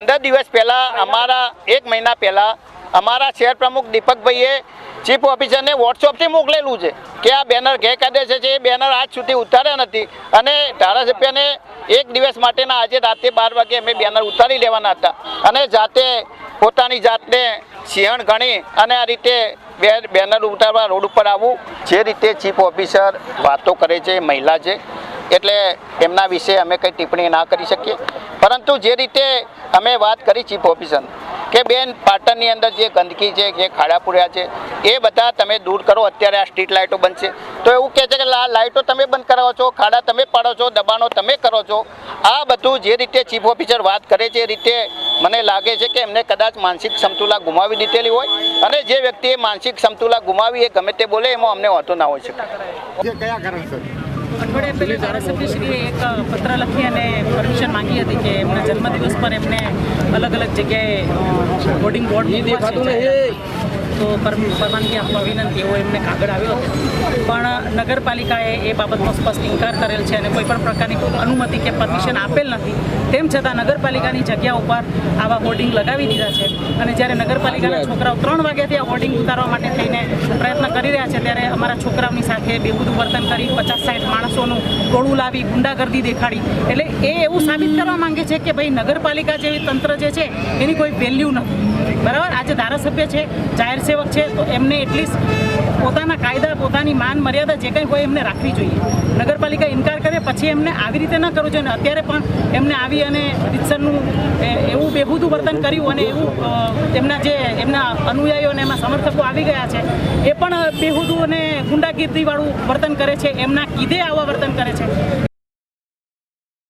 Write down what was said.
15 દિવસ પહેલા અમારા 1 મહિના પહેલા અમારા શહેર પ્રમુખ દીપકભાઈએ ચીફ ઓફિસરને વોટ્સઅપથી મોકલેલું છે કે આ બેનર ગેરકાયદેસર છે। એ બેનર આજ સુધી ઉતાર્યા નથી અને ધારાસભ્યને 1 દિવસ માટેના આજે રાતે 12 વાગે અમે બેનર ઉતારી લેવાના હતા અને જાતે પોતાની જાતને સિંહણ ગણી અને આ રીતે બેનર ઉતારવા રોડ ઉપર આવવું। જે રીતે ચીફ ઓફિસર વાતો કરે છે, મહિલા છે એટલે એમના વિશે અમે કંઈ ટિપ્પણી ના કરી શકીએ, પરંતુ જે રીતે અમે વાત કરી ચીફ ઓફિસર કે બેન પાટણની અંદર જે ગંદકી છે, જે ખાડા પૂર્યા છે એ બધા તમે દૂર કરો। અત્યારે આ સ્ટ્રીટ લાઇટો બનશે તો એવું કહે છે કે આ લાઇટો તમે બંધ કરાવો છો, ખાડા તમે પાડો છો, દબાણો તમે કરો છો। આ બધું જે રીતે ચીફ ઓફિસર વાત કરે છે એ રીતે મને લાગે છે કે એમને કદાચ માનસિક સમતુલા ગુમાવી દીધેલી હોય અને જે વ્યક્તિએ માનસિક સમતુલા ગુમાવી એ ગમે તે બોલે એમાં અમને વાંધો ના હોઈ શકે। કયા કારણસર અઠવાડિયા પહેલાં ધારાસભ્યશ્રીએ એક પત્ર લખી અને પરમિશન માંગી હતી કે એમના જન્મદિવસ પર એમને અલગ અલગ જગ્યાએ હોર્ડિંગ બોર્ડ તો પરવાનગી આપવા વિનંતી એવો એમને કાગળ આવ્યો હતો, પણ નગરપાલિકાએ એ બાબતનો સ્પષ્ટ ઇનકાર કરેલ છે અને કોઈ પણ પ્રકારની અનુમતિ કે પરમિશન આપેલ નથી। તેમ છતાં નગરપાલિકાની જગ્યા ઉપર આવા હોર્ડિંગ લગાવી દીધા છે અને જ્યારે નગરપાલિકાના છોકરાઓ 3 વાગ્યાથી આ હોર્ડિંગ ઉતારવા માટે થઈને પ્રયત્ન કરી રહ્યા છે ત્યારે અમારા છોકરાઓની સાથે બેહુદું વર્તન કરી 50-60 માણસોનું ટોળું લાવી ગુંડાગર્દી દેખાડી। એટલે એ એવું સાબિત કરવા માંગે છે કે ભાઈ નગરપાલિકા જેવી તંત્ર જે છે એની કોઈ વેલ્યુ નથી, બરાબર। આજે ધારાસભ્ય છે, જાહેર સેવક છે, તો એમને એટલીસ્ટ પોતાના કાયદા, પોતાની માન મર્યાદા જે કંઈ હોય એમને રાખવી જોઈએ। નગરપાલિકા ઇનકાર કરે પછી એમને આવી રીતે ન કરવું જોઈએ। અત્યારે પણ એમને આવી અને રીતસરનું એવું બેહુદું વર્તન કર્યું અને એવું એમના અનુયાયીઓ અને એમાં સમર્થકો આવી ગયા છે એ પણ બેહુદું અને ગુંડાગીર્દીવાળું વર્તન કરે છે, એમના કીધે આવા વર્તન કરે છે।